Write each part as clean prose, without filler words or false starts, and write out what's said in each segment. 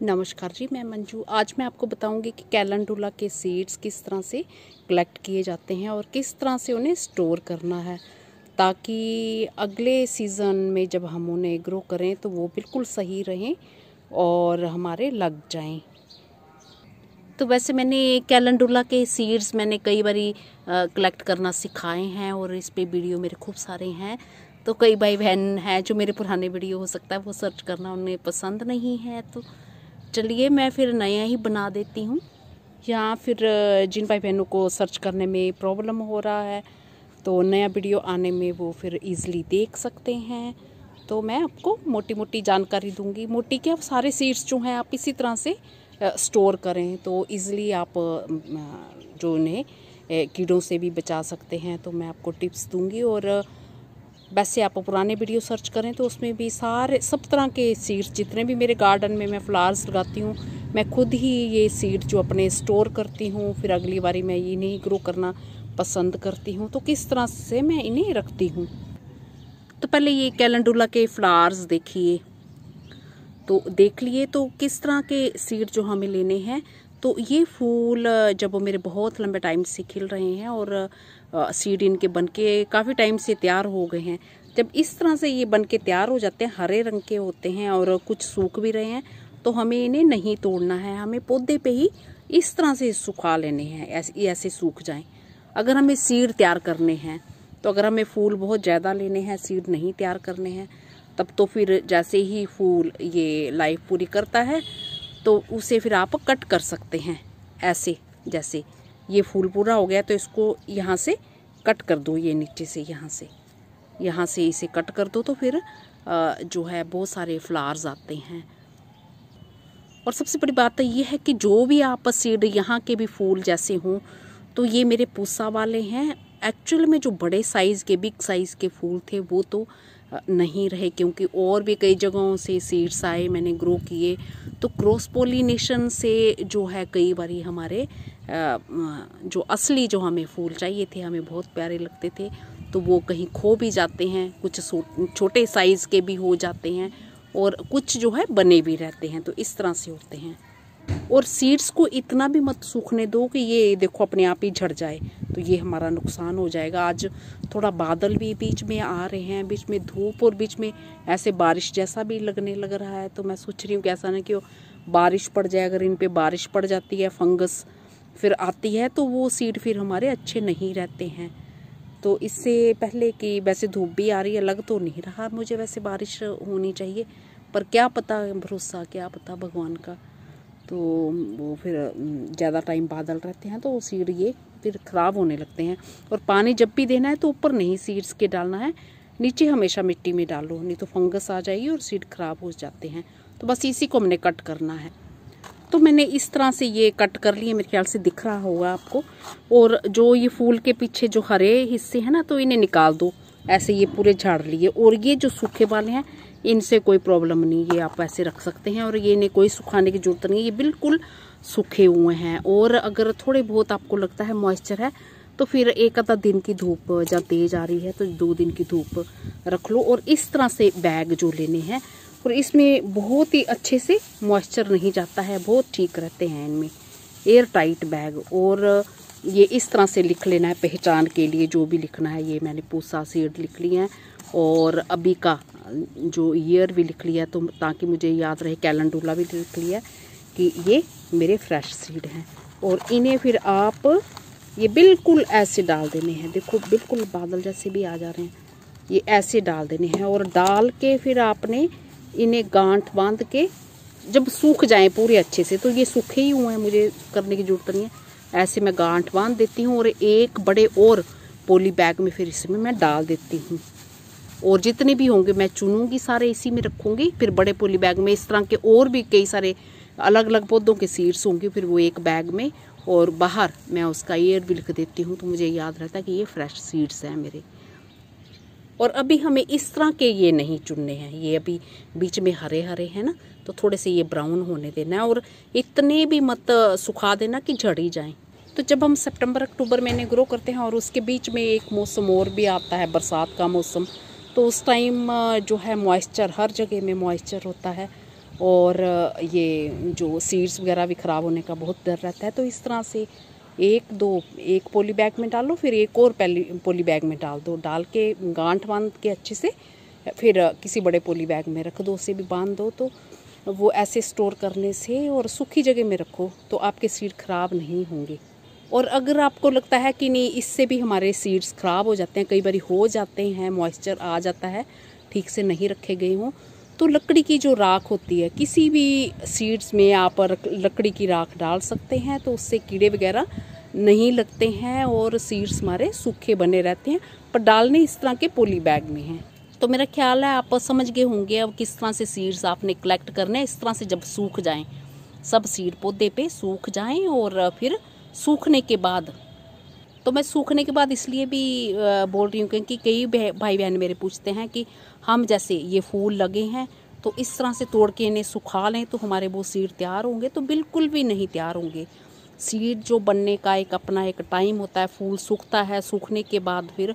नमस्कार जी, मैं मंजू। आज मैं आपको बताऊंगी कि कैलेंडुला के सीड्स किस तरह से कलेक्ट किए जाते हैं और किस तरह से उन्हें स्टोर करना है, ताकि अगले सीज़न में जब हम उन्हें ग्रो करें तो वो बिल्कुल सही रहें और हमारे लग जाएं। तो वैसे मैंने कैलेंडुला के सीड्स मैंने कई बारी कलेक्ट करना सिखाए हैं और इस पे वीडियो मेरे खूब सारे हैं। तो कई भाई बहन हैं जो मेरे पुराने वीडियो हो सकता है वो सर्च करना उन्हें पसंद नहीं है, तो चलिए मैं फिर नया ही बना देती हूँ। या फिर जिन भाई बहनों को सर्च करने में प्रॉब्लम हो रहा है तो नया वीडियो आने में वो फिर इजीली देख सकते हैं। तो मैं आपको मोटी मोटी जानकारी दूंगी। मोटी क्या, सारे सीड्स जो हैं आप इसी तरह से स्टोर करें तो इजीली आप जो उन्हें कीड़ों से भी बचा सकते हैं। तो मैं आपको टिप्स दूंगी। और वैसे आप पुराने वीडियो सर्च करें तो उसमें भी सब तरह के सीड्स, जितने भी मेरे गार्डन में मैं फ्लावर्स लगाती हूँ, मैं खुद ही ये सीड जो अपने स्टोर करती हूँ, फिर अगली बारी मैं इन्हें ग्रो करना पसंद करती हूँ। तो किस तरह से मैं इन्हें रखती हूँ। तो पहले ये कैलेंडुला के फ्लावर्स देखिए, तो देख लिए तो किस तरह के सीड जो हमें लेने हैं। तो ये फूल जब वो मेरे बहुत लंबे टाइम से खिल रहे हैं और सीड इनके बनके काफ़ी टाइम से तैयार हो गए हैं, जब इस तरह से ये बनके तैयार हो जाते हैं, हरे रंग के होते हैं और कुछ सूख भी रहे हैं, तो हमें इन्हें नहीं तोड़ना है। हमें पौधे पे ही इस तरह से सुखा लेने हैं, ऐसे सूख जाएं। अगर हमें सीड तैयार करने हैं तो अगर हमें फूल बहुत ज़्यादा लेने हैं, सीड नहीं तैयार करने हैं, तब तो फिर जैसे ही फूल ये लाइफ पूरी करता है तो उसे फिर आप कट कर सकते हैं। ऐसे जैसे ये फूल पूरा हो गया तो इसको यहाँ से कट कर दो, ये नीचे से यहाँ से इसे कट कर दो, तो फिर जो है बहुत सारे फ्लावर्स आते हैं। और सबसे बड़ी बात तो ये है कि जो भी आप सीड यहाँ के भी फूल जैसे हों, तो ये मेरे पूसा वाले हैं। एक्चुअल में जो बड़े साइज़ के, बिग साइज़ के फूल थे वो तो नहीं रहे, क्योंकि और भी कई जगहों से सीड्स आए, मैंने ग्रो किए। तो क्रॉस पोलिनेशन से जो है कई बारी हमारे जो असली जो हमें फूल चाहिए थे, हमें बहुत प्यारे लगते थे, तो वो कहीं खो भी जाते हैं। कुछ छोटे साइज़ के भी हो जाते हैं और कुछ जो है बने भी रहते हैं। तो इस तरह से होते हैं। और सीड्स को इतना भी मत सूखने दो कि ये देखो अपने आप ही झड़ जाए, तो ये हमारा नुकसान हो जाएगा। आज थोड़ा बादल भी बीच में आ रहे हैं, बीच में धूप और बीच में ऐसे बारिश जैसा भी लगने लग रहा है। तो मैं सोच रही हूँ कि ऐसा ना कि बारिश पड़ जाए। अगर इन पे बारिश पड़ जाती है, फंगस फिर आती है, तो वो सीड फिर हमारे अच्छे नहीं रहते हैं। तो इससे पहले कि वैसे धूप भी आ रही है, लग तो नहीं रहा मुझे वैसे बारिश होनी चाहिए, पर क्या पता, भरोसा क्या पता भगवान का। तो वो फिर ज़्यादा टाइम बादल रहते हैं तो सीड ये फिर ख़राब होने लगते हैं। और पानी जब भी देना है तो ऊपर नहीं सीड्स के डालना है, नीचे हमेशा मिट्टी में डालो, नहीं तो फंगस आ जाएगी और सीड ख़राब हो जाते हैं। तो बस इसी को हमने कट करना है। तो मैंने इस तरह से ये कट कर लिए, मेरे ख्याल से दिख रहा होगा आपको। और जो ये फूल के पीछे जो हरे हिस्से हैं ना, तो इन्हें निकाल दो। ऐसे ये पूरे झाड़ लिए। और ये जो सूखे वाले हैं इनसे कोई प्रॉब्लम नहीं, ये आप ऐसे रख सकते हैं और ये इन्हें कोई सुखाने की जरूरत नहीं है, ये बिल्कुल सूखे हुए हैं। और अगर थोड़े बहुत आपको लगता है मॉइस्चर है तो फिर एक आधा दिन की धूप जब तेज आ रही है तो 2 दिन की धूप रख लो। और इस तरह से बैग जो लेने हैं, और इसमें बहुत ही अच्छे से मॉइस्चर नहीं जाता है, बहुत ठीक रहते हैं इनमें, एयर टाइट बैग। और ये इस तरह से लिख लेना है पहचान के लिए, जो भी लिखना है। ये मैंने पूसा सीड लिख लिया है और अभी का जो ईयर भी लिख लिया, तो ताकि मुझे याद रहे। कैलेंडुला भी लिख लिया कि ये मेरे फ्रेश सीड हैं। और इन्हें फिर आप ये बिल्कुल ऐसे डाल देने हैं। देखो बिल्कुल बादल जैसे भी आ जा रहे हैं, ये ऐसे डाल देने हैं। और डाल के फिर आपने इन्हें गांठ बांध के जब सूख जाएं पूरे अच्छे से, तो ये सूखे ही हुए हैं, मुझे करने की जरूरत नहीं है, ऐसे मैं गांठ बांध देती हूँ। और एक बड़े और पॉली बैग में फिर इसमें मैं डाल देती हूँ। और जितने भी होंगे मैं चुनूंगी, सारे इसी में रखूंगी। फिर बड़े पॉली बैग में इस तरह के और भी कई सारे अलग अलग पौधों के सीड्स होंगे, फिर वो एक बैग में। और बाहर मैं उसका ईयर भी लिख देती हूँ, तो मुझे याद रहता है कि ये फ्रेश सीड्स हैं मेरे। और अभी हमें इस तरह के ये नहीं चुनने हैं, ये अभी बीच में हरे हरे हैं ना, तो थोड़े से ये ब्राउन होने देना है। और इतने भी मत सुखा देना कि झड़ ही जाएं। तो जब हम सितंबर अक्टूबर में इन्हें ग्रो करते हैं और उसके बीच में एक मौसम और भी आता है, बरसात का मौसम, तो उस टाइम जो है मॉइस्चर, हर जगह में मॉइस्चर होता है। और ये जो सीड्स वगैरह भी ख़राब होने का बहुत डर रहता है। तो इस तरह से एक पॉली बैग में डालो, फिर एक और पॉली बैग में डाल दो, डाल के गांठ बांध के अच्छे से फिर किसी बड़े पॉली बैग में रख दो, उसे भी बांध दो। तो वो ऐसे स्टोर करने से और सूखी जगह में रखो तो आपके सीड ख़राब नहीं होंगे। और अगर आपको लगता है कि नहीं इससे भी हमारे सीड्स ख़राब हो जाते हैं, कई बार हो जाते हैं, मॉइस्चर आ जाता है, ठीक से नहीं रखे गए हों, तो लकड़ी की जो राख होती है, किसी भी सीड्स में आप लकड़ी की राख डाल सकते हैं, तो उससे कीड़े वगैरह नहीं लगते हैं और सीड्स हमारे सूखे बने रहते हैं। पर डालने इस तरह के पॉली बैग में हैं। तो मेरा ख्याल है आप समझ गए होंगे अब किस तरह से सीड्स आपने कलेक्ट करने हैं। इस तरह से जब सूख जाएं, सब सीड पौधे पे सूख जाएं, और फिर सूखने के बाद, तो मैं सूखने के बाद इसलिए भी बोल रही हूँ क्योंकि कई भाई बहन मेरे पूछते हैं कि हम जैसे ये फूल लगे हैं तो इस तरह से तोड़ के इन्हें सुखा लें तो हमारे वो सीड तैयार होंगे। तो बिल्कुल भी नहीं तैयार होंगे। सीड जो बनने का एक अपना एक टाइम होता है, फूल सूखता है, सूखने के बाद फिर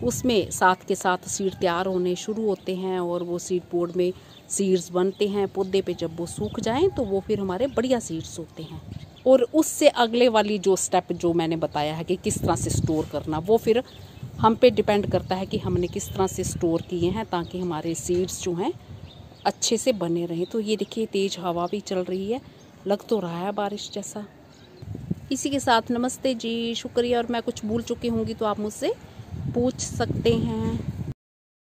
उसमें साथ के साथ सीड तैयार होने शुरू होते हैं और वो सीड पोड में सीड्स बनते हैं पौधे पे। जब वो सूख जाएं तो वो फिर हमारे बढ़िया सीड्स होते हैं। और उससे अगले वाली जो स्टेप जो मैंने बताया है कि किस तरह से स्टोर करना, वो फिर हम पे डिपेंड करता है कि हमने किस तरह से स्टोर किए हैं ताकि हमारे सीड्स जो हैं अच्छे से बने रहें। तो ये देखिए तेज़ हवा भी चल रही है, लग तो रहा है बारिश जैसा। इसी के साथ नमस्ते जी, शुक्रिया। और मैं कुछ भूल चुकी होंगी तो आप मुझसे पूछ सकते हैं।